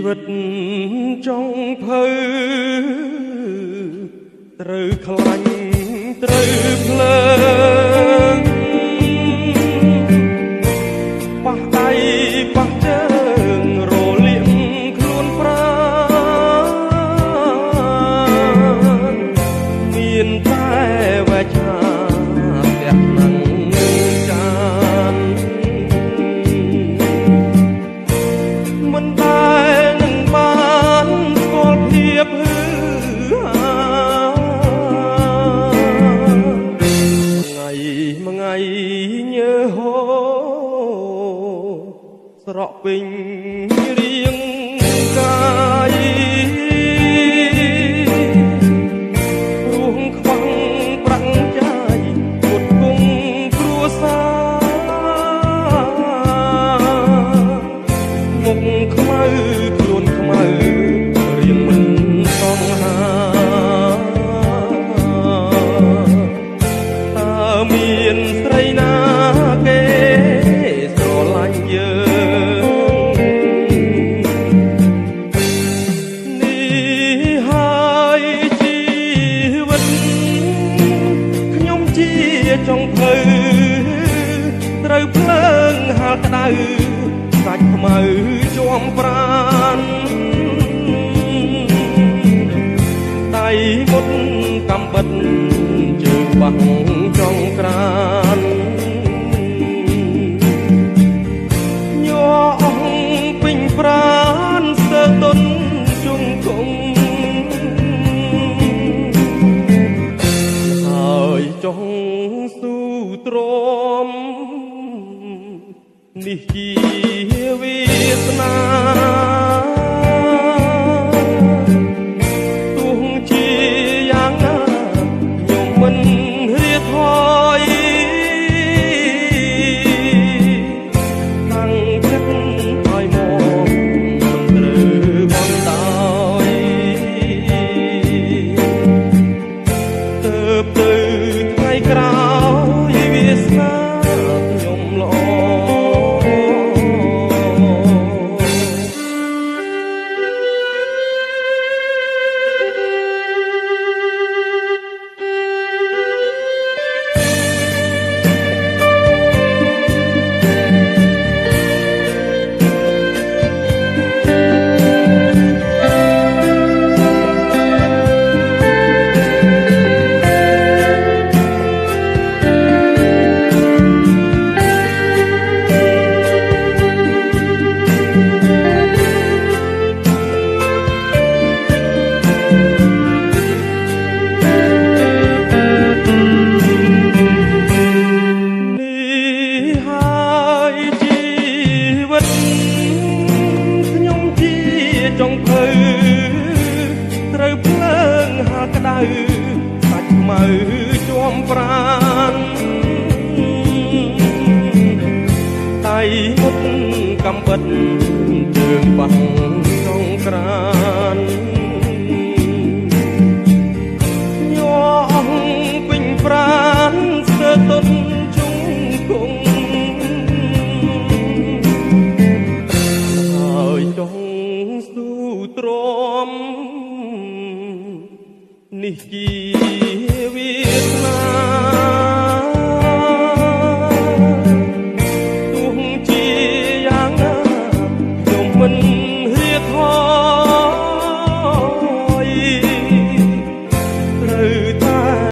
វិតចុងភៅត្រូវខ្លាញ់ត្រូវភ្លើងប៉ះដៃប៉ះជើងរលាកខ្លួនប្រាណមានតែវេជ្ជាផ្ទះនឹងចានមិនដែលនឹងបានស្គាល់ភាពហឺថ្ងៃញើហូស្រក់ពេញរាងកាយរួងខ្វាំងប្រាំងចាយពុតគង់គ្រួសារមុខខ្មៅខ្លួនខ្មៅរៀងមិនសមហាមានស្រីណាគេស្រឡាញ់យើងនេះហើយជីវិតខ្ញុំជាចុងភៅត្រូវភ្លើងហាលក្តៅសាច់ខ្មៅជាប់ប្រាណដៃមុតកំបិតជើងបាំងចុងក្រានញ័រអស់ពេញប្រាណស្ទើរទុនជុំគង់ហើយចុងស៊ូទ្រាំនេះជាវាសនាទោះជាយ៉ាងណាខ្ញុំមិនរៀបថយតាំងចិត្តឲ្យមកមិនត្រូវបន្តដោយទើបទៅថ្ងៃក្រោយវាសនាខ្ញុំល្អចុងភៅត្រូវភ្លើងហាលក្តៅសាច់ខ្មៅជាប់ប្រាណដៃមុតកំបិតជើងបាំងចុងក្រា